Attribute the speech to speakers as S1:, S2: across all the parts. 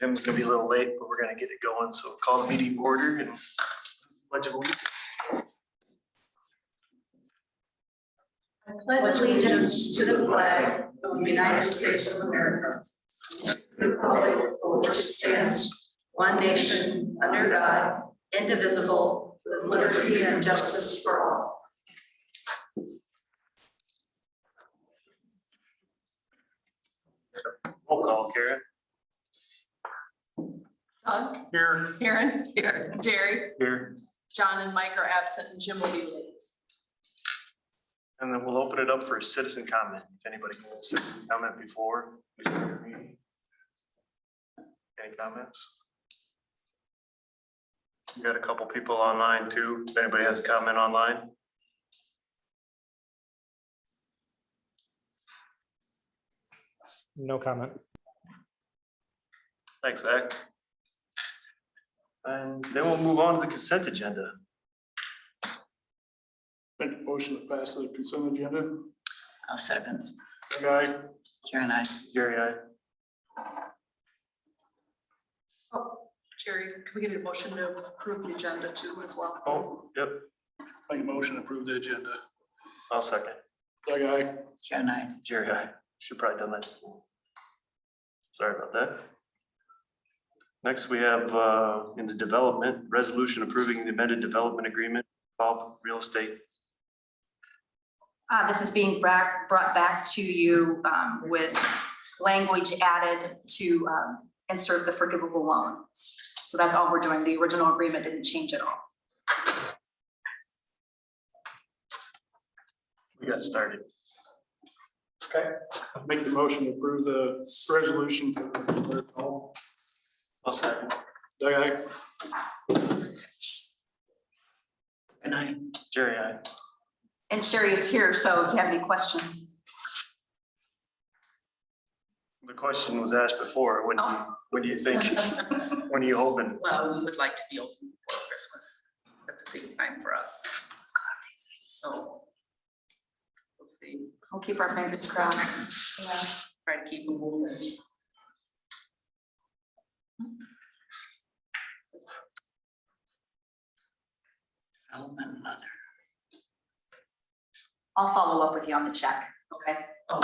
S1: Tim's gonna be a little late, but we're gonna get it going. So call the meeting order and pledge of allegiance.
S2: I pledge allegiance to the flag of the United States of America, to the republic for which it stands, one nation, under God, indivisible, with liberty and justice for all.
S1: Roll call, Karen.
S3: Doug?
S1: Here.
S3: Karen? Here. Jerry?
S1: Here.
S3: John and Mike are absent and Jim will be late.
S1: And then we'll open it up for citizen comment. If anybody wants to comment before we start the meeting. Any comments? We got a couple people online too. If anybody has a comment online.
S4: No comment.
S1: Thanks, Zach. And then we'll move on to the consent agenda.
S5: Make a motion to pass the consent agenda.
S2: I'll second.
S1: Guy.
S2: Karen, I.
S1: Jerry, I.
S3: Oh, Jerry, can we get a motion to approve the agenda too as well?
S1: Oh, yep.
S5: Make a motion to approve the agenda.
S1: I'll second.
S5: Doug, aye.
S2: Karen, I.
S1: Jerry, I should probably done that. Sorry about that. Next, we have in the development resolution approving the amended development agreement, Bob Real Estate.
S6: This is being brought back to you with language added to insert the forgivable loan. So that's all we're doing. The original agreement didn't change at all.
S1: We got started. Okay.
S5: Make the motion to approve the resolution.
S1: I'll second.
S5: Doug, aye.
S2: And I.
S1: Jerry, I.
S6: And Sherry is here, so if you have any questions.
S1: The question was asked before. When do you think? When are you hoping?
S7: Well, we would like to be open before Christmas. That's a big time for us. So we'll see.
S6: We'll keep our fingers crossed. Yeah.
S7: Try to keep them moving.
S2: Development mother.
S6: I'll follow up with you on the check, okay?
S7: Oh.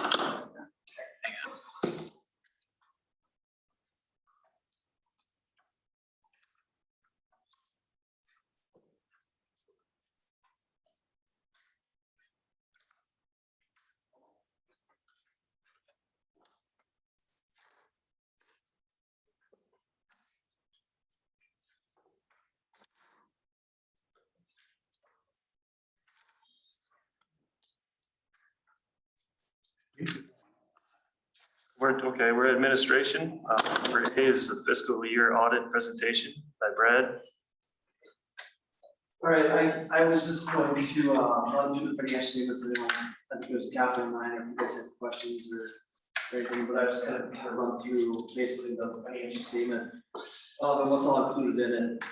S1: We're administration. Number A is the fiscal year audit presentation by Brad.
S8: All right, I was just going to run through the financial statements. I think it was Catherine and I, if you guys have questions or anything, but I was just kind of run through basically the financial statement and what's all included in it.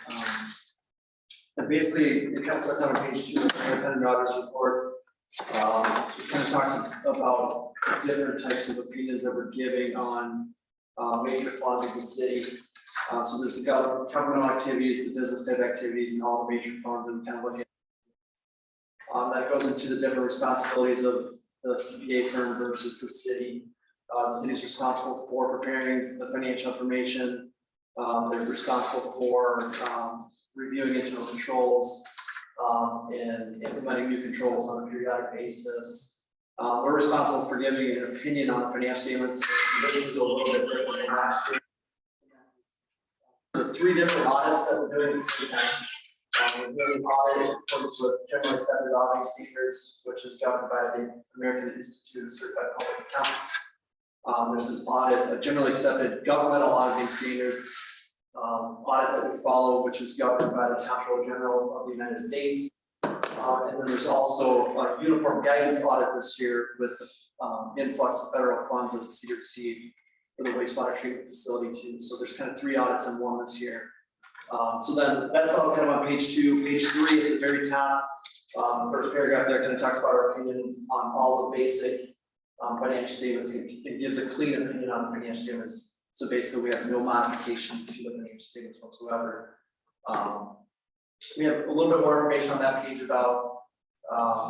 S8: And basically, it kind of starts out on page 2 of the independent auditor's report. It kind of talks about different types of opinions that we're giving on major funds of the city. So there's the governmental activities, the business type activities, and all the major funds, and kind of looking at that goes into the different responsibilities of the CPA firm versus the city. The city is responsible for preparing the financial information. They're responsible for reviewing internal controls and implementing new controls on a periodic basis. We're responsible for giving an opinion on financial statements. This is a little bit different than last year. The 3 different audits that we're doing this year. We're doing an audit according to generally accepted auditing standards, which is governed by the American Institute of Certified Public Accountants. There's an audit, a generally accepted governmental auditing standards audit that we follow, which is governed by the Comptroller General of the United States. And then there's also a uniform guidance audit this year with the influx of federal funds that the city received for the wastewater treatment facility too. So there's kind of 3 audits in one this year. So then that's all kind of on page 2. Page 3 at the very top, first paragraph there kind of talks about our opinion on all the basic financial statements. It gives a clean opinion on the financial statements. So basically, we have no modifications to the financial statements whatsoever. We have a little bit more information on that page about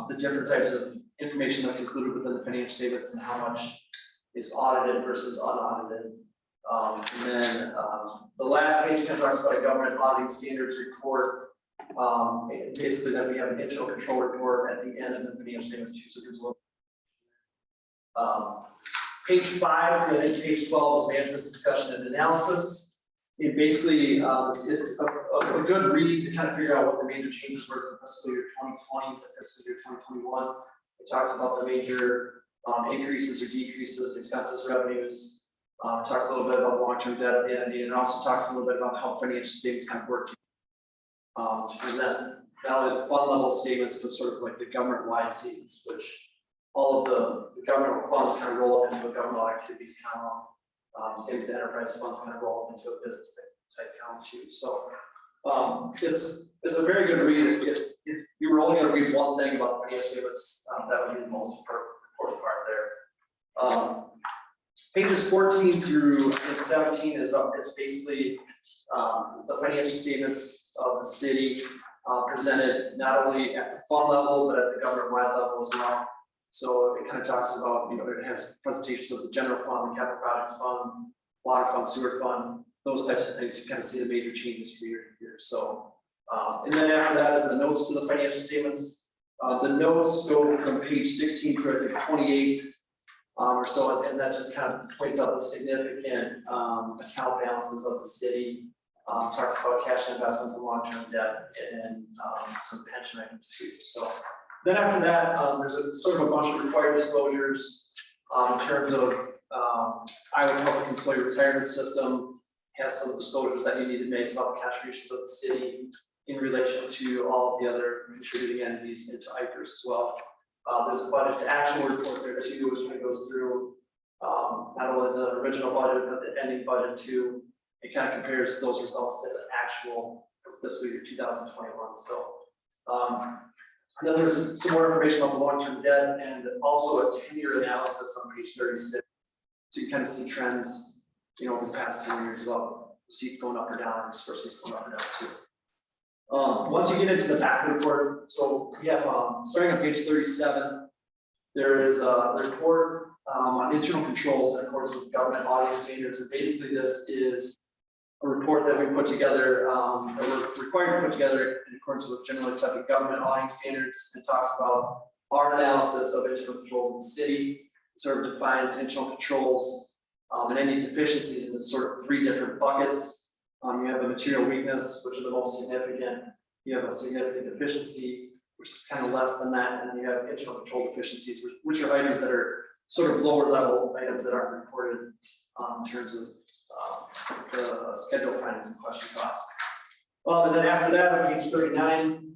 S8: the different types of information that's included within the financial statements and how much is audited versus unaudited. And then the last page kind of talks about a government auditing standards report. And basically, that we have an internal control report at the end of the financial statements too. So there's a little. Page 5 and then page 12 is management's discussion and analysis. And basically, it's a good read to kind of figure out what the major changes were from fiscal year 2020 to fiscal year 2021. It talks about the major increases or decreases, expenses, revenues. Talks a little bit about long-term debt at the end, and it also talks a little bit about how financial statements kind of work to present not only the fund level statements, but sort of like the government-wide statements, which all of the governmental funds kind of roll up into a governmental activities column. Same with the enterprise funds kind of roll up into a business type column too. So it's a very good read. If you were only going to read one thing about financial statements, that would be the most important part there. Pages 14 through I think 17 is up. It's basically the financial statements of the city presented not only at the fund level but at the government-wide level as well. So it kind of talks about, it has presentations of the general fund, the capital projects fund, water fund, sewer fund, those types of things. You kind of see the major changes from year to year. So, and then after that is the notes to the financial statements. The notes go from page 16 to I think 28 or so, and that just kind of points out the significant account balances of the city. Talks about cash and investments and long-term debt and some pension items too. So. Then after that, there's a sort of a bunch of required disclosures in terms of Iowa Public Employee Retirement System has some disclosures that you need to make about the contributions of the city in relation to all of the other contributing entities into IPERS as well. There's a budget to actual report there too, which kind of goes through not only the original budget but the ending budget too. It kind of compares those results to the actual for fiscal year 2021. So. And then there's some more information about the long-term debt and also a 10-year analysis on page 36. So you kind of see trends, over the past 10 years about receipts going up or down, disbursements going up or down too. Once you get into the back of the report, so we have starting on page 37, there is a report on internal controls in accordance with government auditing standards. And basically this is a report that we put together, that we're required to put together in accordance with generally accepted government auditing standards. It talks about our analysis of internal controls in the city. It sort of defines internal controls and any deficiencies into sort of 3 different buckets. You have a material weakness, which are the most significant. You have a significant deficiency, which is kind of less than that, and then you have internal control deficiencies, which are items that are sort of lower level items that aren't reported in terms of the schedule findings and question costs. And then after that, on page 39,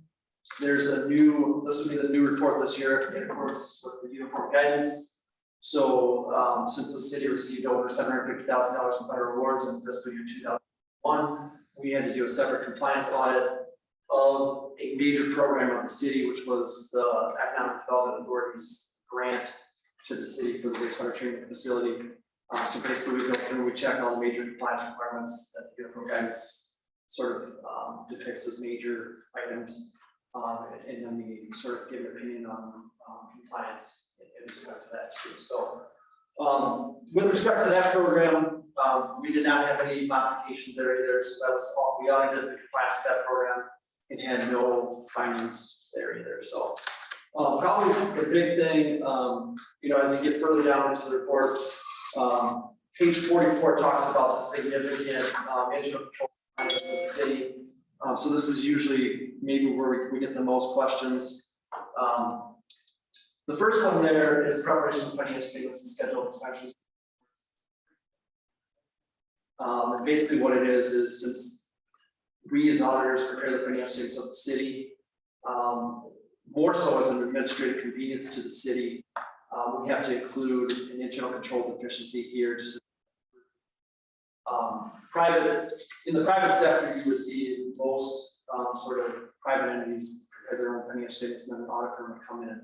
S8: there's this will be the new report this year in accordance with the uniform guidance. So since the city received over $750,000 in federal awards in fiscal year 2001, we had to do a separate compliance audit of a major program of the city, which was the Economic Development Authority's grant to the city for the wastewater treatment facility. So basically, we go through, we check all the major compliance requirements that the uniform guidance sort of depicts as major items, and then we sort of give an opinion on compliance in respect to that too. So, with respect to that program, we did not have any modifications there either. So that was all we audited the compliance with that program and had no findings there either. So, probably the big thing, as you get further down into the report. Page 44 talks about the significant internal control of the city. So this is usually maybe where we get the most questions. The first one there is preparation of financial statements and schedule of expenses. And basically what it is since we as auditors prepare the financial statements of the city, more so as an administrative convenience to the city, we have to include an internal control deficiency here. Just in the private sector, you would see most sort of private entities prepare their own financial statements, and then an audit firm would come in and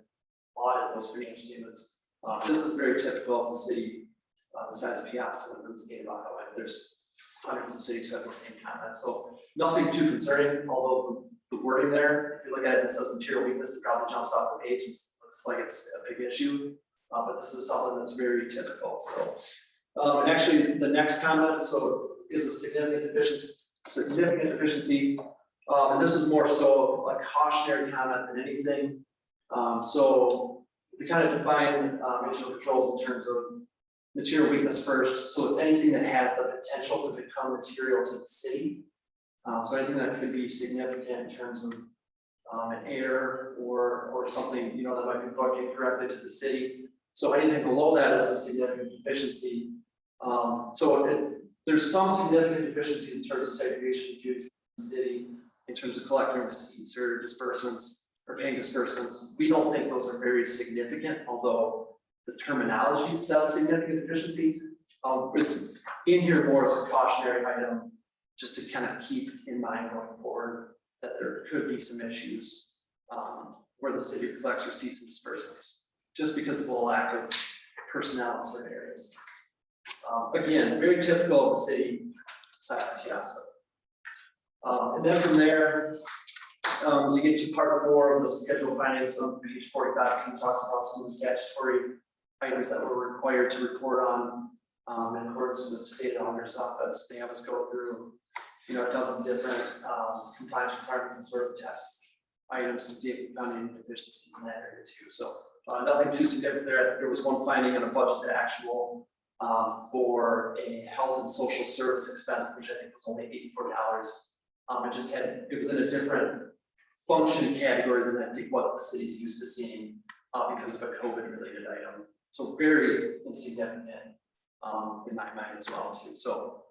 S8: audit those financial statements. This is very typical of the city, the size of Peosta within the state of Iowa. there's hundreds of cities who have the same comment, so nothing too concerning, although the wording there, if you look at it, it says material weakness, it probably jumps off the page, it looks like it's a big issue. But this is something that's very typical, so. And actually, the next comment, so is a significant deficiency. And this is more so a cautionary comment than anything. So they kind of define internal controls in terms of material weakness first. So it's anything that has the potential to become material to the city. So anything that could be significant in terms of an error or something, you know, that might be brought directly to the city. So anything below that is a significant deficiency. There's some significant deficiencies in terms of segregation duties in the city, in terms of collecting receipts or disbursements or paying disbursements. We don't think those are very significant, although the terminology says significant deficiency. It's in here more as a cautionary item, just to kind of keep in mind going forward that there could be some issues where the city collects receipts and disbursements, just because of the lack of personnel in certain areas. Again, very typical of the city size of Peosta. And then from there, as you get to part 4 of the schedule of finance on page 45, it talks about some of the statutory items that we're required to report on in accordance with the state auditor's office. They have us go through, you know, a dozen different compliance requirements and sort of test items to see if we found any deficiencies in that area too. So nothing too significant there. I think there was one finding in a budget to actual for a health and social service expense, which I think was only $84. It was in a different function category than I think what the city's used to seeing because of a COVID related item. So very insignificant in my mind as well too. So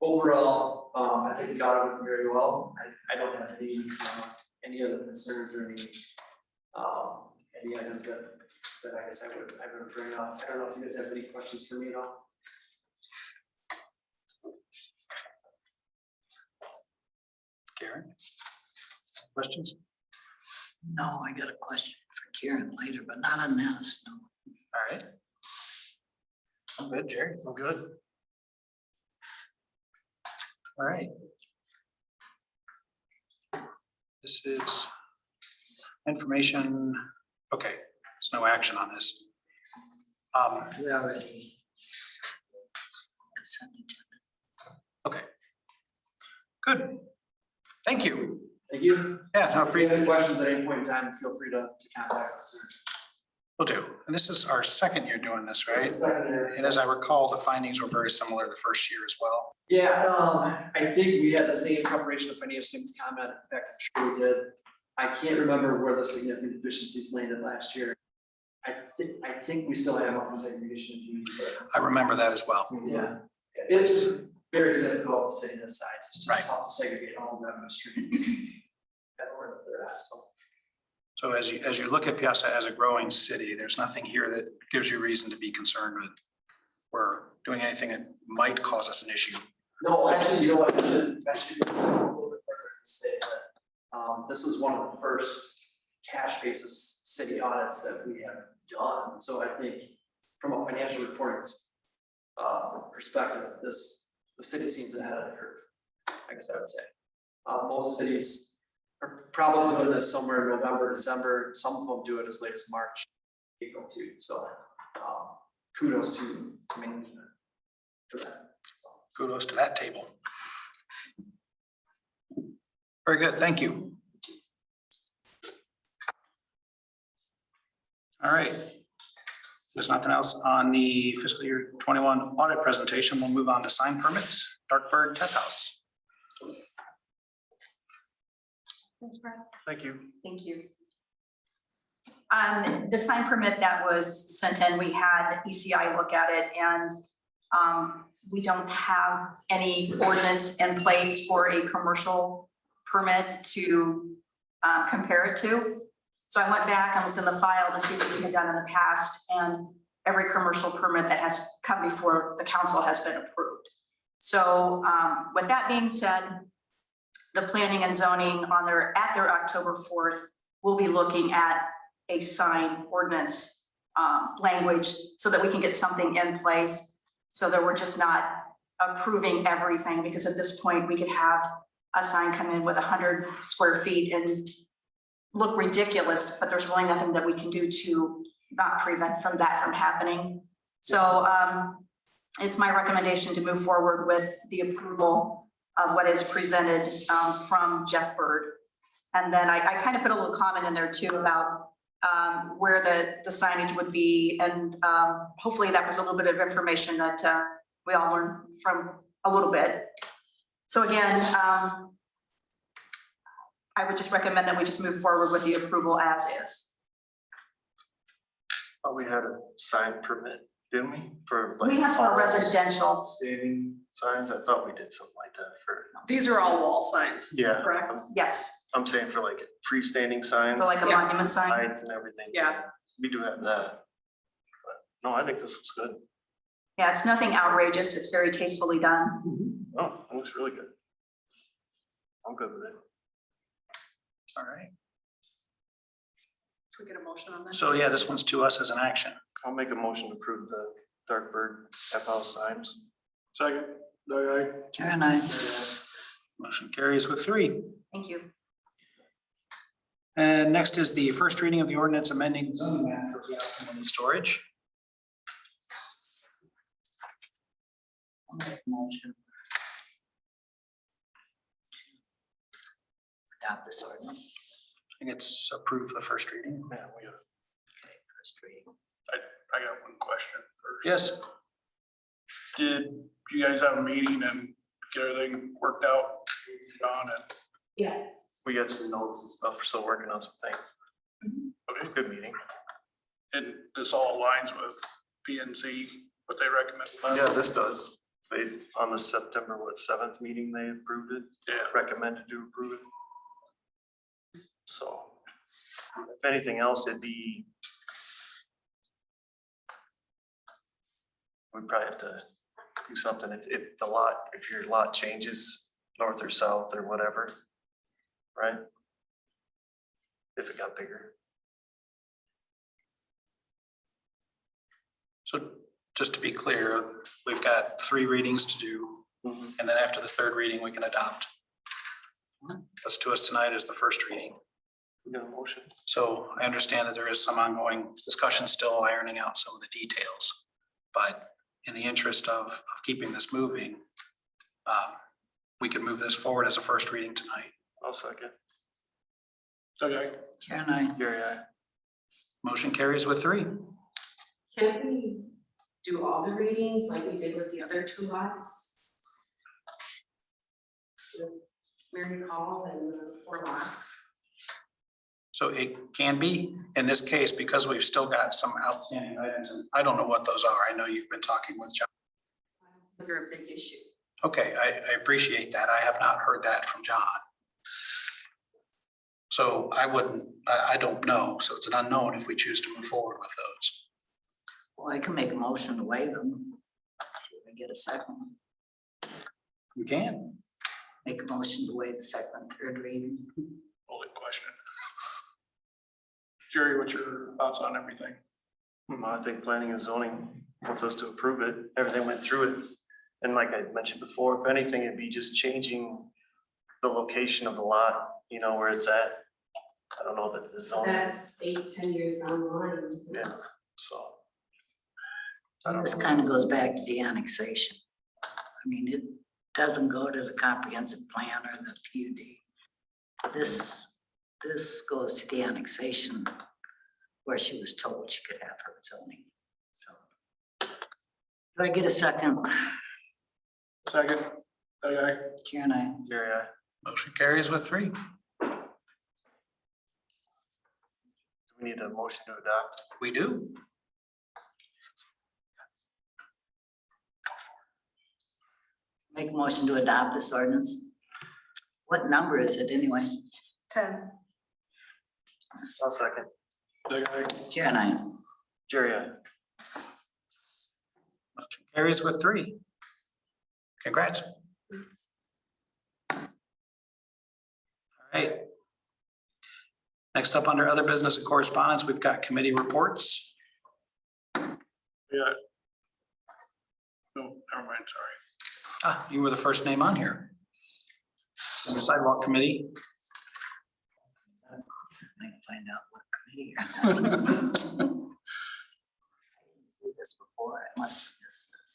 S8: overall, I think the audit went very well. I don't have any other concerns or any items that I guess I would bring up. I don't know if you guys have any questions for me at all.
S4: Karen? Questions?
S9: No, I got a question for Karen later, but not on this, no.
S4: All right. I'm good, Jerry. I'm good. All right. This is information. Okay, there's no action on this.
S9: We already. Consent agenda.
S4: Okay. Good. Thank you.
S8: Thank you.
S4: Yeah, no,
S8: If you have any questions at any point in time, feel free to contact us.
S4: will do. And this is our second year doing this,
S8: This
S4: right?
S8: is second year.
S4: And as I recall, the findings were very similar the first year as well.
S8: Yeah, I think we had the same preparation of financial statements comment. In fact, I'm sure we did. I can't remember where the significant deficiencies landed last year. I think we still have one for segregation of duty, but
S4: I remember that as well.
S8: yeah, it's very difficult to say this size. It's
S4: Right.
S8: just tough to segregate all the revenue streams. That where they're at, so.
S4: So as you look at Peosta as a growing city, there's nothing here that gives you reason to be concerned with or doing anything that might cause us an issue.
S8: No, actually, you know what, I should go a little bit further to say that, this is one of the first cash basis city audits that we have done. So I think from a financial reporting perspective, the city seems ahead of the curve, I guess I would say. Most cities are probably doing this somewhere in November, December. Some of them do it as late as March, April too. So kudos to management for that.
S4: Kudos to that table. Very good, thank you. All right. There's nothing else on the fiscal year 21 audit presentation. We'll move on to sign permits. Darkbird Tech House.
S6: Thanks, Brad.
S1: Thank you.
S6: Thank you. The sign permit that was sent in, we had ECI look at it, and we don't have any ordinance in place for a commercial permit to compare it to. So I went back and looked in the file to see what we had done in the past, and every commercial permit that has come before the council has been approved. So with that being said, the planning and zoning at their October 4th will be looking at a sign ordinance language so that we can get something in place, so that we're just not approving everything, because at this point, we could have a sign come in with 100 square feet and look ridiculous, but there's really nothing that we can do to not prevent that from happening. So it's my recommendation to move forward with the approval of what is presented from Jeff Bird. And then I kind of put a little comment in there too about where the signage would be. And hopefully that was a little bit of information that we all learned from a little bit. So again, I would just recommend that we just move forward with the approval as is.
S1: Oh, we had a sign permit, didn't we? For like.
S6: We have for
S1: all
S6: residential.
S1: Standing signs. I thought we did something like that for,
S3: These are all wall signs.
S1: yeah.
S3: Correct?
S6: Yes,
S1: I'm saying for like freestanding signs.
S6: for like a
S3: Yeah.
S6: monument sign.
S1: Heights and everything.
S3: Yeah.
S1: We do have that. But no, I think this looks good.
S6: Yeah, it's nothing outrageous. It's very tastefully done.
S1: Oh, it looks really good. I'm good with it.
S4: All right.
S3: Can we get a motion on that?
S4: So yeah, this one's to us as an action.
S1: I'll make a motion to approve the dark bird F-house signs.
S5: Second, Doug, aye.
S9: Karen, I.
S4: Motion carries with 3.
S6: Thank you.
S4: And next is the first reading of the ordinance amending zoning map for Peosta mini storage.
S9: I'll make a motion. Adopt this ordinance.
S4: I think it's approved for the first reading.
S1: Yeah, we have.
S9: Okay, first reading.
S5: I got one question first.
S4: Yes,
S5: Did you guys have a meeting and get everything worked out? John and,
S2: Yes.
S1: We got some notes and stuff. We're still working on some things. Okay, good meeting.
S5: and this all aligns with PNC, what they recommend?
S1: Yeah, this does. They, on the September, 7th meeting, they approved it.
S5: Yeah.
S1: Recommended to approve it. So if anything else, it'd be. We probably have to do something if your lot changes north or south or whatever, right? If it got bigger.
S4: so just to be clear, we've got 3 readings to do, and then after the 3rd reading, we can adopt. That's to us tonight is the first reading.
S1: We got a motion.
S4: So I understand that there is some ongoing discussion still ironing out some of the details. But in the interest of keeping this moving, we can move this forward as a first reading tonight.
S1: I'll second.
S5: Doug, aye.
S9: Karen, I.
S1: Gary, aye.
S4: Motion carries with 3.
S2: Can't we do all the readings like we did with the other 2 lots? With Mary Call and the 4 lots?
S4: So it can be, in this case, because we've still got some outstanding items, and I don't know what those are. I know you've been talking with John.
S2: They're a big issue.
S4: Okay, I appreciate that. I have not heard that from John. So I don't know. So it's an unknown if we choose to move forward with those.
S9: Well, I can make a motion to waive them. See if I get a second.
S4: We can.
S9: Make a motion to waive the second and 3rd reading.
S5: Only question. Jerry, what's your thoughts on everything?
S1: I think planning and zoning wants us to approve it. Everything went through it. And like I mentioned before, if anything, it'd be just changing the location of the lot, where it's at. I don't know that the zoning.
S2: That's 8-10 years down the line.
S1: Yeah, so. I don't
S9: This
S1: know.
S9: kind of goes back to the annexation. I mean, it doesn't go to the comprehensive plan or the PUD. This goes to the annexation where she was told she could have her zoning, so. Do I get a second?
S5: Second, Doug, aye.
S9: Karen, I.
S1: Gary, aye.
S4: Motion carries with 3.
S1: Do we need a motion to adopt?
S4: We do.
S9: Make a motion to adopt this ordinance. What number is it anyway?
S3: 10.
S1: I'll second.
S5: Doug, aye.
S9: Karen, I.
S1: Jerry, aye.
S4: Motion carries with 3. Congrats. All right. Next up under other business and correspondence, we've got committee reports.
S5: Yeah. No, never mind, sorry.
S4: You were the first name on here. On the sidewalk committee.
S9: I can find out what committee you're on. Did this before, I must have missed this.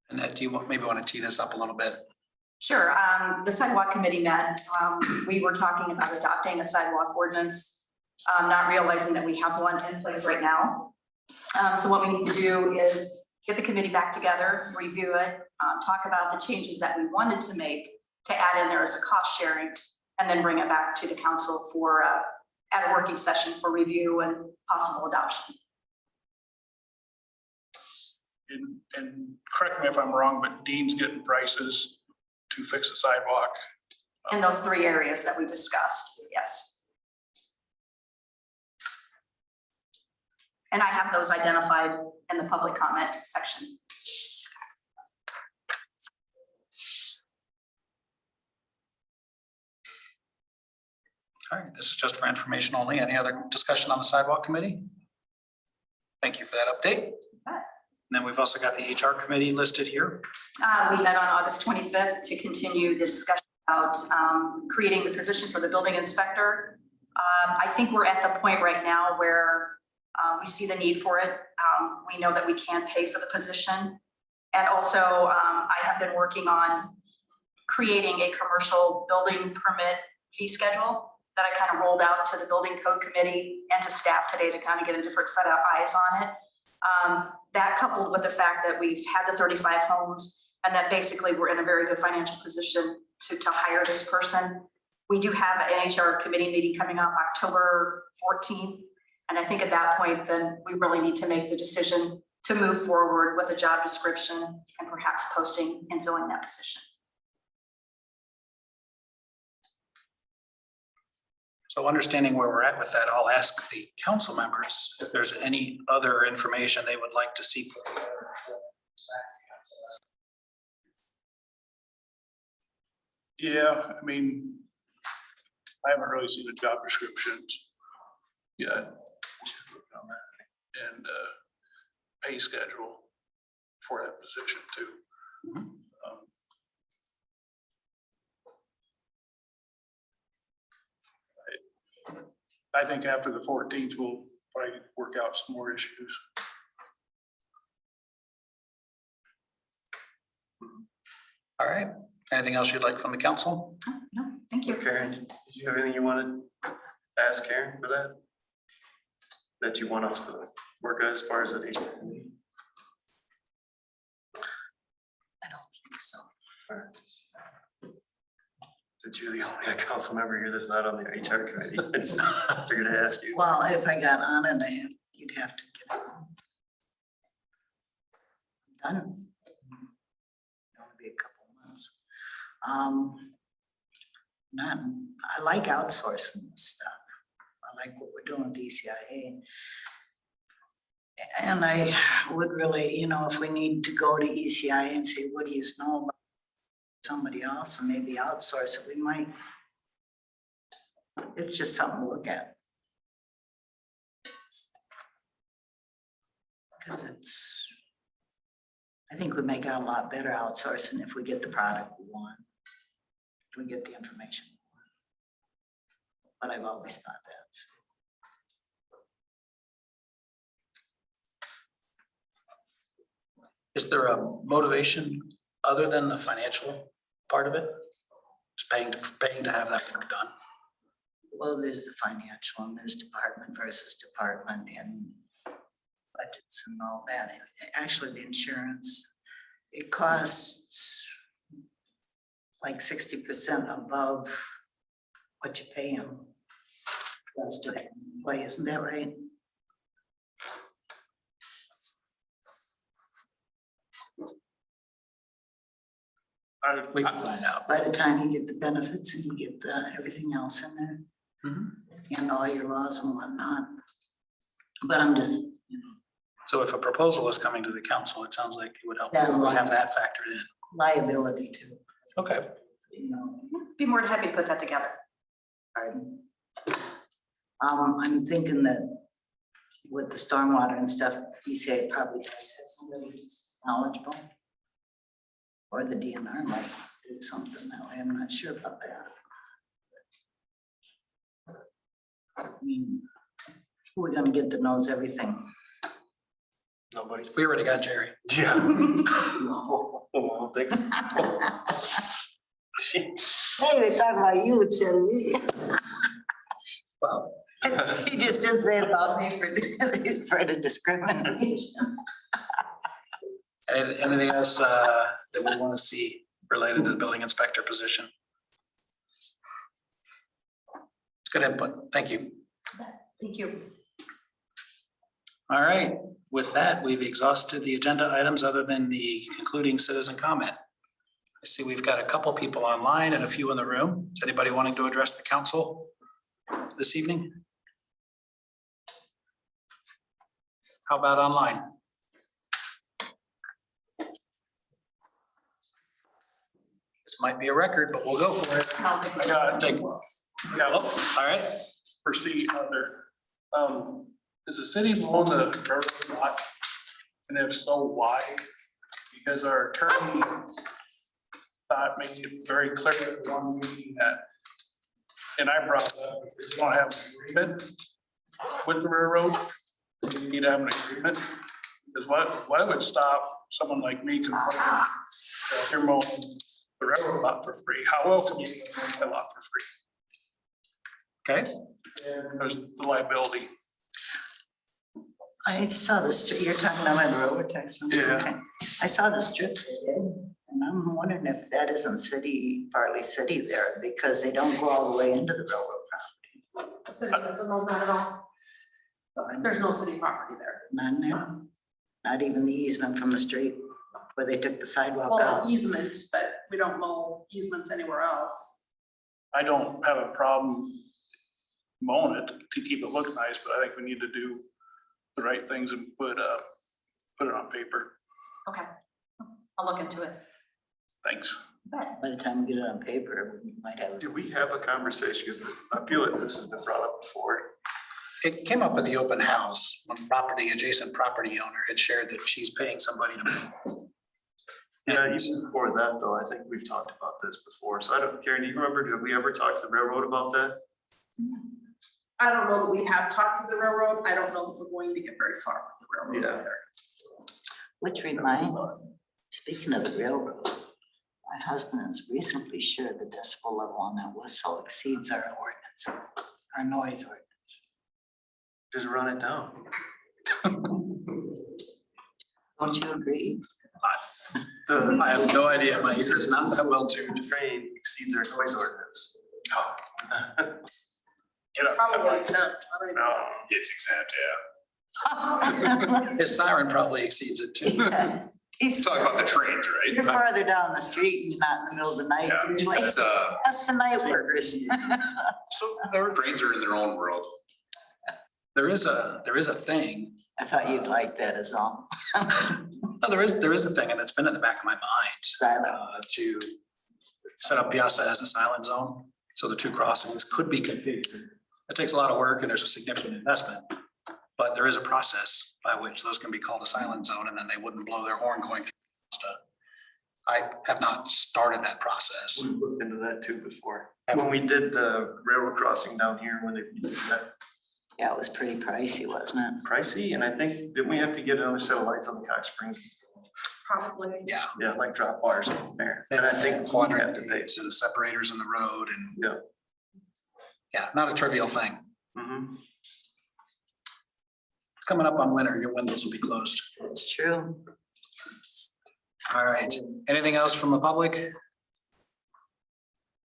S4: Annette, do you maybe want to tee this up a little bit?
S6: Sure, the sidewalk committee met, we were talking about adopting a sidewalk ordinance, not realizing that we have one in place right now. So what we need to do is get the committee back together, review it, talk about the changes that we wanted to make to add in there as a cost sharing, and then bring it back to the council for, at a working session for review and possible adoption.
S5: And correct me if I'm wrong, but Dean's getting prices to fix the sidewalk.
S6: In those 3 areas that we discussed, yes. And I have those identified in the public comment section.
S4: All right, this is just for information only. Any other discussion on the sidewalk committee? Thank you for that update. And then we've also got the HR committee listed here.
S6: We met on August 25th to continue the discussion about creating the position for the building inspector. I think we're at the point right now where we see the need for it. We know that we can pay for the position. And also, I have been working on creating a commercial building permit fee schedule that I kind of rolled out to the building code committee and to staff today to kind of get a different set of eyes on it. That coupled with the fact that we've had the 35 homes and that basically we're in a very good financial position to hire this person. We do have an HR committee meeting coming up October 14th. And I think at that point, then we really need to make the decision to move forward with a job description and perhaps posting and filling that position.
S4: So understanding where we're at with that, I'll ask the council members if there's any other information they would like to see.
S5: Yeah, I mean, I haven't really seen the job descriptions yet. And pay schedule for that position too. I think after the 14th, we'll probably work out some more issues.
S4: All right, anything else you'd like from the council?
S6: No, thank you.
S1: Karen, did you have anything you wanted to ask Karen for that? That you want us to work as far as an HR committee?
S9: I don't think so.
S1: All right. Since you're the only council member here that's not on the HR committee, I just figured to ask you.
S9: Well, if I got on it, you'd have to get it done. It'll be a couple months. I like outsourcing this stuff. I like what we're doing with ECIA. And I would really, if we need to go to ECIA and say, what do you know about somebody else and maybe outsource it, we might. It's just something to look at. Because I think we make out a lot better outsourcing if we get the product we want, if we get the information we want. But I've always thought that. So.
S4: Is there a motivation other than the financial part of it? Just paying to have that work done?
S9: Well, there's the financial and there's department versus department and budgets and all that. Actually, the insurance, it costs like 60% above what you pay them. That's to play, isn't that right?
S4: We can find out.
S9: By the time you get the benefits and you get everything else in there. And all your laws and whatnot. But I'm just,
S4: So if a proposal is coming to the council, it sounds like it would help
S9: Yeah, right.
S4: have that factored in.
S9: liability too.
S4: Okay.
S6: Be more than happy to put that together.
S9: Pardon. I'm thinking that with the stormwater and stuff, ECA probably does have somebody who's knowledgeable. Or the DNR might do something that way, I'm not sure about that. I mean, who are we gonna get that knows everything?
S1: Nobody?
S4: We already got Jerry.
S1: Yeah. Oh, I don't think so.
S9: Hey, they talk about you instead of me.
S4: Well,
S9: He just didn't say it about me for the discrimination.
S4: anything else that we want to see related to the building inspector position? It's good input. Thank you.
S6: Thank you.
S4: All right, with that, we've exhausted the agenda items other than the concluding citizen comment. I see we've got a couple people online and a few in the room. Is anybody wanting to address the council this evening? How about online? This might be a record, but we'll go for it.
S5: I got,
S4: Take,
S5: yeah,
S4: oh, all right.
S5: proceed other. Is the city own the railroad lot? And if so, why? Because our attorney thought made it very clear at one meeting that, and I brought it up, because you don't have an agreement with the railroad, you need to have an agreement. Because what would stop someone like me complaining that you're mowing the railroad lot for free? How well can you mow a lot for free?
S4: Okay,
S5: And there's the liability.
S9: I saw the strip, you're talking about my railroad tax.
S5: Yeah.
S9: Okay. I saw the strip they did, and I'm wondering if that isn't city, partly city there, because they don't go all the way into the railroad property.
S3: The city doesn't own that at all. There's no city property there.
S9: None there, not even the easement from the street where they took the sidewalk
S3: Well,
S9: out.
S3: easement, but we don't mow easements anywhere else.
S5: I don't have a problem mowing it to keep it look nice, but I think we need to do the right things and put it on paper.
S6: Okay, I'll look into it.
S5: Thanks.
S9: By the time we get it on paper, we might have.
S1: Do we have a conversation? Because I feel like this has been brought up before.
S4: it came up at the open house, when adjacent property owner had shared that she's paying somebody to mow.
S1: Yeah, even before that, though, I think we've talked about this before. So I don't, Karen, do you remember, did we ever talk to the railroad about that?
S3: I don't know that we have talked to the railroad. I don't know that we're going to get very far with the railroad
S1: Yeah.
S3: either.
S9: Which reminds, speaking of the railroad, my husband has recently shared the decibel level on that whistle exceeds our ordinance, our noise ordinance.
S1: Just run it down.
S9: Don't you agree?
S1: The
S4: I have no idea, my ear is not that well tuned.
S1: train exceeds our noise ordinance.
S5: Get up.
S3: Probably exempt. I don't even know.
S5: It's exempt, yeah.
S4: His siren probably exceeds it too.
S9: Yeah. He's
S5: Talk about the trains,
S9: you're farther down the street, you're not in the middle of the night. usually. That's the night workers.
S5: So their trains are in their own world.
S4: There is a thing,
S9: I thought you'd like that as all.
S4: no, there is a thing, and it's been in the back of my mind,
S9: Silent.
S4: to set up Peosta as a silent zone, so the two crossings could be configured. It takes a lot of work and there's a significant investment, but there is a process by which those can be called a silent zone, and then they wouldn't blow their horn going through Peosta. I have not started that process.
S1: We looked into that too before. When we did the railroad crossing down here, when they did that
S9: Yeah, it was pretty pricey, wasn't it?
S1: pricey, and I think, didn't we have to get another set of lights on the Cox Springs?
S3: Probably.
S4: Yeah.
S1: Yeah, like drop wires in there. And I think we
S4: Quadrant
S1: have to pay.
S4: gates and separators in the road and.
S1: Yeah.
S4: Yeah, not a trivial thing.
S1: Mhm.
S4: It's coming up on winter, your windows will be closed.
S9: It's true.
S4: All right, anything else from the public?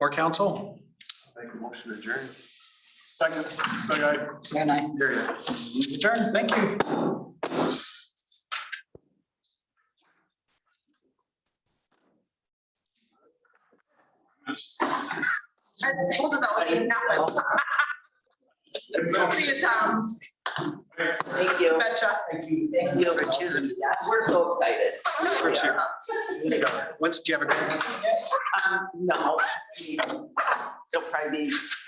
S4: Or council?
S1: Make a motion to adjourn.
S5: Second, okay.
S9: Good night.
S1: There you go.
S4: Adjourn, thank you.
S3: I told you that was gonna happen. See you, Tom.
S7: Thank you.
S3: Betcha.
S9: Thank you for choosing.
S7: We're so excited.
S4: When's, do you have a?
S7: No, I mean, it'll probably be